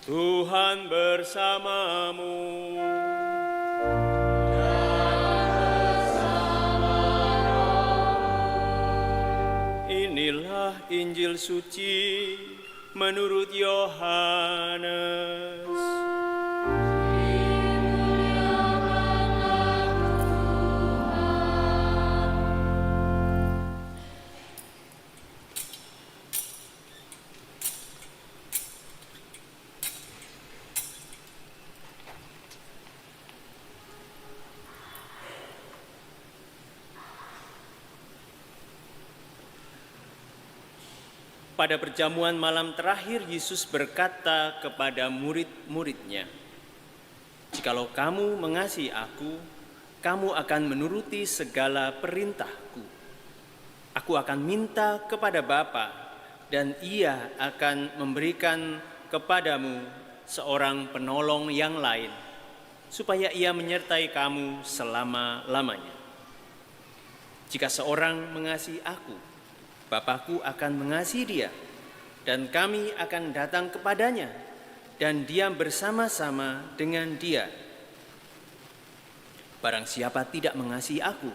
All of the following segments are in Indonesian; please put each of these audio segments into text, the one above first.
Tuhan bersamamu. Inilah Injil suci menurut Yohanes. Pada perjamuan malam terakhir, Yesus berkata kepada murid-muridnya, "Jikalau kamu mengasihi aku, kamu akan menuruti segala perintahku. Aku akan minta kepada Bapa, dan Ia akan memberikan kepadamu seorang penolong yang lain, supaya Ia menyertai kamu selama-lamanya. Jika seorang mengasihi aku, Bapakku akan mengasihi dia, dan kami akan datang kepadanya dan diam bersama-sama dengan dia. Barang siapa tidak mengasihi aku,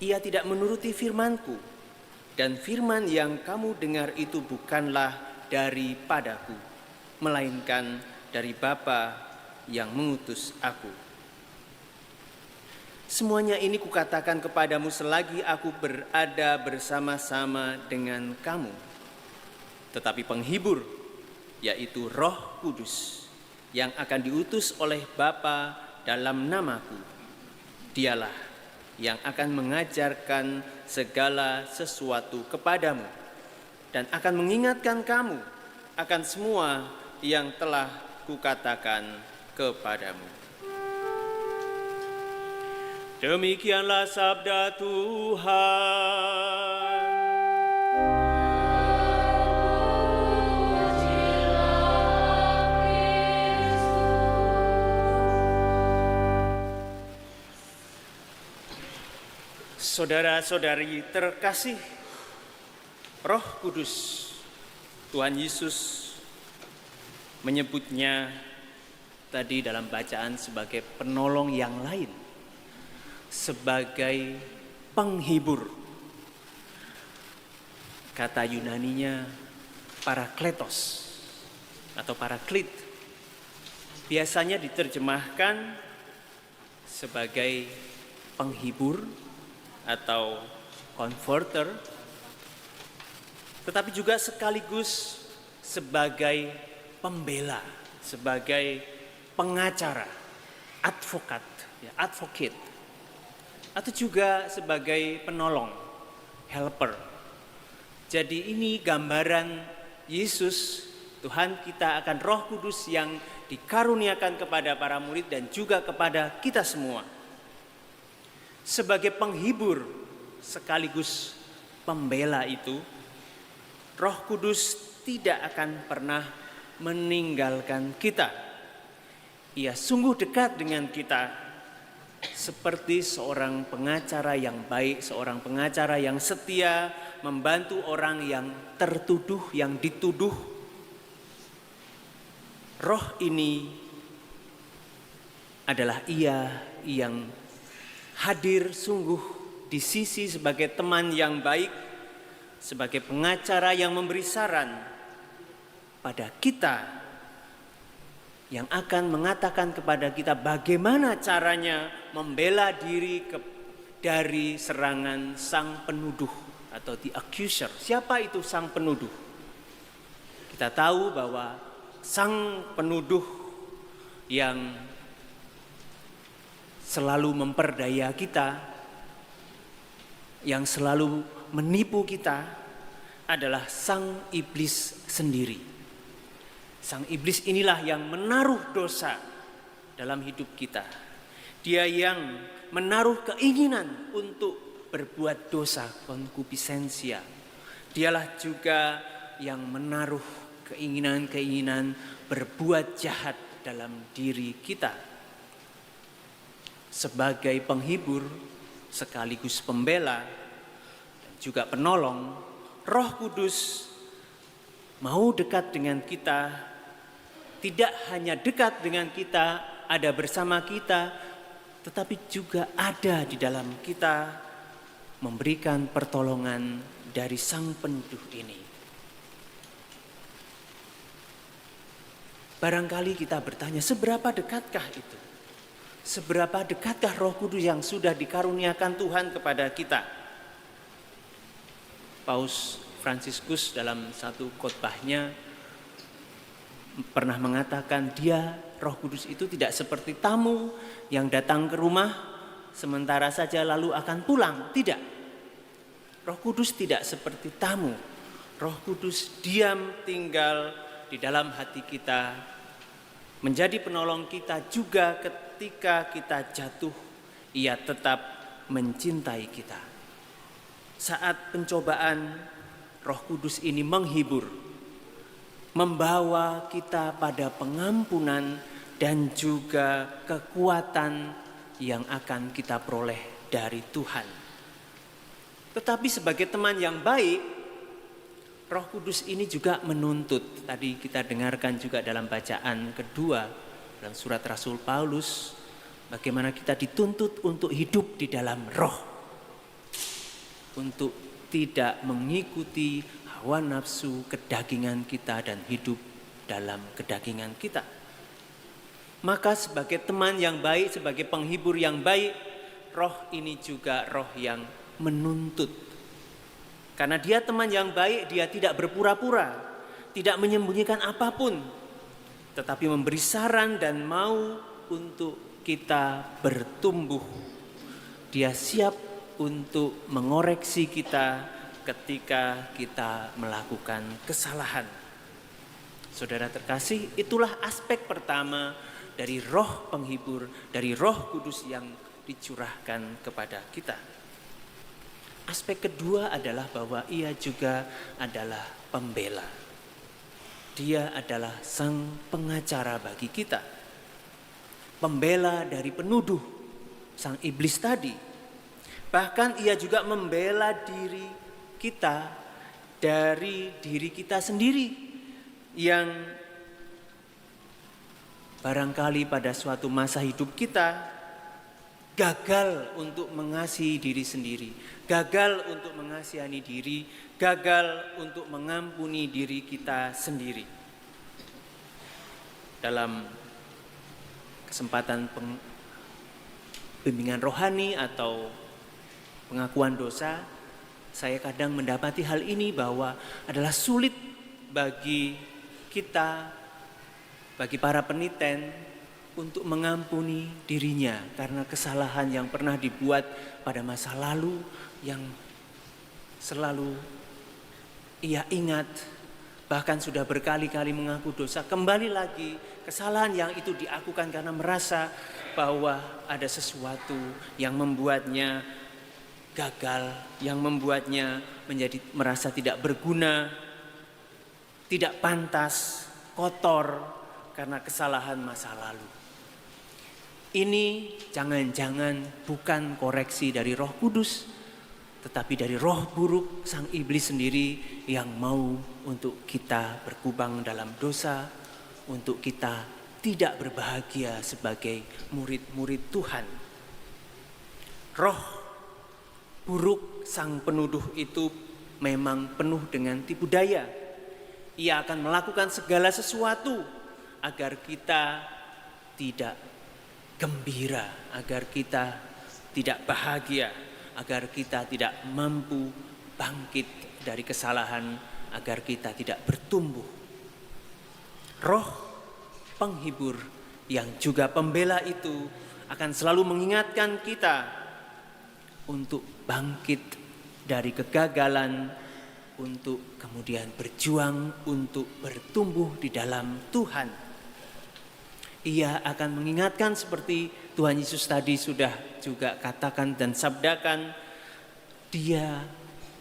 ia tidak menuruti firman-Ku, dan firman yang kamu dengar itu bukanlah daripadaku, melainkan dari Bapa yang mengutus aku. Semuanya ini kukatakan kepadamu selagi aku berada bersama-sama dengan kamu. Tetapi penghibur, yaitu Roh Kudus, yang akan diutus oleh Bapa dalam namaku, dialah yang akan mengajarkan segala sesuatu kepadamu dan akan mengingatkan kamu akan semua yang telah kukatakan kepadamu." Demikianlah sabda Tuhan. Saudara-saudari terkasih, Roh Kudus, Tuhan Yesus menyebutnya tadi dalam bacaan sebagai penolong yang lain, sebagai penghibur. Kata Yunaninya parakletos atau paraklit, biasanya diterjemahkan sebagai penghibur atau comforter, tetapi juga sekaligus sebagai pembela, sebagai pengacara, advocate, atau juga sebagai penolong, helper. Jadi ini gambaran Yesus, Tuhan kita, akan Roh Kudus yang dikaruniakan kepada para murid dan juga kepada kita semua. Sebagai penghibur sekaligus pembela itu, Roh Kudus tidak akan pernah meninggalkan kita. Ia sungguh dekat dengan kita, seperti seorang pengacara yang baik, seorang pengacara yang setia, membantu orang yang tertuduh, yang dituduh. Roh ini adalah Ia yang hadir sungguh di sisi sebagai teman yang baik, sebagai pengacara yang memberi saran pada kita, yang akan mengatakan kepada kita bagaimana caranya membela diri dari serangan sang penuduh atau the accuser. Siapa itu sang penuduh? Kita tahu bahwa sang penuduh yang selalu memperdaya kita, yang selalu menipu kita, adalah sang iblis sendiri. Sang iblis inilah yang menaruh dosa dalam hidup kita. Dia yang menaruh keinginan untuk berbuat dosa, konkupisensia. Dialah juga yang menaruh keinginan-keinginan berbuat jahat dalam diri kita. Sebagai penghibur sekaligus pembela dan juga penolong, Roh Kudus mau dekat dengan kita tidak hanya dekat dengan kita, ada bersama kita, tetapi juga ada di dalam kita, memberikan pertolongan dari Sang Penuduh ini. Barangkali kita bertanya, seberapa dekatkah itu? Seberapa dekatkah Roh Kudus yang sudah dikaruniakan Tuhan kepada kita? Paus Fransiskus dalam satu khotbahnya pernah mengatakan Roh Kudus itu tidak seperti tamu yang datang ke rumah sementara saja lalu akan pulang. Tidak. Roh Kudus tidak seperti tamu. Roh Kudus diam tinggal di dalam hati kita, menjadi penolong kita juga ketika kita jatuh, Ia tetap mencintai kita. Saat pencobaan, Roh Kudus ini menghibur, membawa kita pada pengampunan dan juga kekuatan yang akan kita peroleh dari Tuhan. Tetapi sebagai teman yang baik, Roh Kudus ini juga menuntut. Tadi kita dengarkan juga dalam bacaan kedua dalam surat Rasul Paulus, bagaimana kita dituntut untuk hidup di dalam roh, untuk tidak mengikuti hawa nafsu kedagingan kita dan hidup dalam kedagingan kita. Maka sebagai teman yang baik, sebagai penghibur yang baik, roh ini juga roh yang menuntut. Karena dia teman yang baik, dia tidak berpura-pura, tidak menyembunyikan apapun, tetapi memberi saran dan mau untuk kita bertumbuh. Dia siap untuk mengoreksi kita ketika kita melakukan kesalahan. Saudara terkasih, itulah aspek pertama dari roh penghibur, dari Roh Kudus yang dicurahkan kepada kita. Aspek kedua adalah bahwa Ia juga adalah pembela. Dia adalah sang pengacara bagi kita. Pembela dari penuduh, sang iblis tadi. Bahkan Ia juga membela diri kita dari diri kita sendiri yang barangkali pada suatu masa hidup kita gagal untuk mengasihi diri sendiri, gagal untuk mengasihani diri, gagal untuk mengampuni diri kita sendiri. Dalam kesempatan bimbingan rohani atau pengakuan dosa, saya kadang mendapati hal ini bahwa adalah sulit bagi kita, bagi para peniten untuk mengampuni dirinya karena kesalahan yang pernah dibuat pada masa lalu yang selalu ia ingat, bahkan sudah berkali-kali mengaku dosa, kembali lagi kesalahan yang itu diakukan karena merasa bahwa ada sesuatu yang membuatnya gagal, yang membuatnya menjadi merasa tidak berguna, tidak pantas, kotor karena kesalahan masa lalu. Ini jangan-jangan bukan koreksi dari Roh Kudus, tetapi dari roh buruk sang iblis sendiri yang mau untuk kita berkubang dalam dosa, untuk kita tidak berbahagia sebagai murid-murid Tuhan. Roh buruk sang penuduh itu memang penuh dengan tipu daya. Ia akan melakukan segala sesuatu agar kita tidak gembira, agar kita tidak bahagia, agar kita tidak mampu bangkit dari kesalahan, agar kita tidak bertumbuh. Roh penghibur yang juga pembela itu akan selalu mengingatkan kita untuk bangkit dari kegagalan, untuk kemudian berjuang untuk bertumbuh di dalam Tuhan. Ia akan mengingatkan seperti Tuhan Yesus tadi sudah juga katakan dan sabdakan, Dia,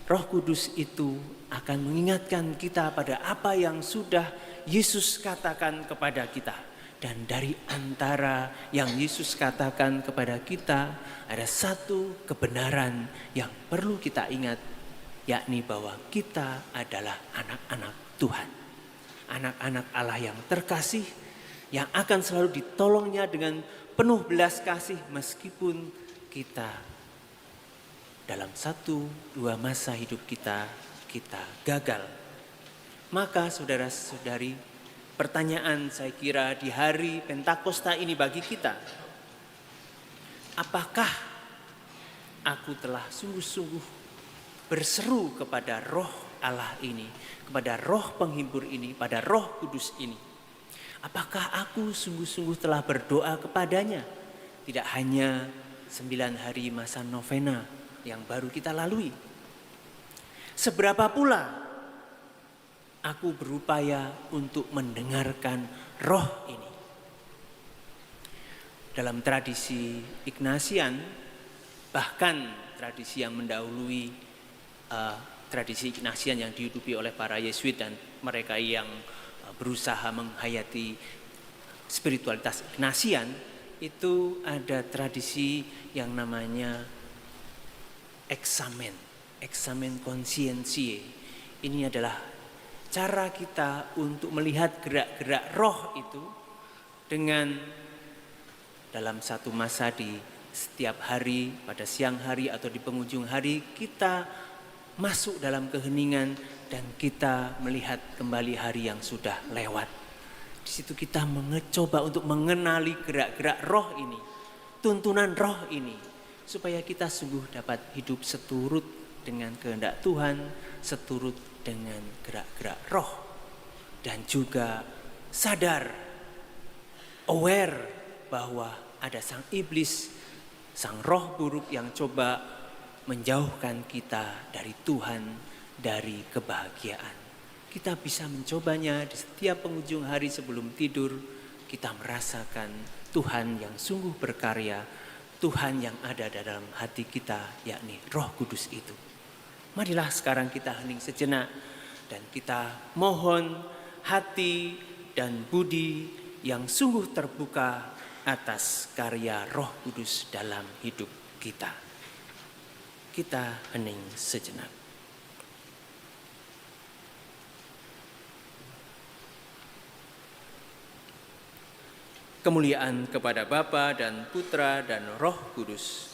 Roh Kudus itu akan mengingatkan kita pada apa yang sudah Yesus katakan kepada kita. Dan dari antara yang Yesus katakan kepada kita, ada satu kebenaran yang perlu kita ingat, yakni bahwa kita adalah anak-anak Tuhan. Anak-anak Allah yang terkasih, yang akan selalu ditolongnya dengan penuh belas kasih meskipun kita dalam 1-2 masa hidup kita gagal. Maka saudara-saudari, pertanyaan saya kira di hari Pentakosta ini bagi kita, apakah aku telah sungguh-sungguh berseru kepada Roh Allah ini, kepada Roh Penghibur ini, pada Roh Kudus ini? Apakah aku sungguh-sungguh telah berdoa kepadanya? Tidak hanya 9 hari masa novena yang baru kita lalui. Seberapa pula aku berupaya untuk mendengarkan Roh ini? Dalam tradisi Ignatian, bahkan tradisi yang mendahului tradisi Ignatian yang dihidupi oleh para Yesuit dan mereka yang berusaha menghayati spiritualitas Ignatian, itu ada tradisi yang namanya examen conscientiae. Ini adalah cara kita untuk melihat gerak-gerak roh itu dengan dalam satu masa di setiap hari, pada siang hari atau di penghujung hari, kita masuk dalam keheningan dan kita melihat kembali hari yang sudah lewat. Di situ kita mencoba untuk mengenali gerak-gerak roh ini, tuntunan roh ini, supaya kita sungguh dapat hidup seturut dengan kehendak Tuhan, seturut dengan gerak-gerak roh, dan juga sadar, aware bahwa ada sang iblis, sang roh buruk yang coba menjauhkan kita dari Tuhan, dari kebahagiaan. Kita bisa mencobanya di setiap penghujung hari sebelum tidur. Kita merasakan Tuhan yang sungguh berkarya, Tuhan yang ada dalam hati kita, yakni Roh Kudus itu. Marilah sekarang kita hening sejenak dan kita mohon hati dan budi yang sungguh terbuka atas karya Roh Kudus dalam hidup kita. Kita hening sejenak. Kemuliaan kepada Bapa dan Putra dan Roh Kudus.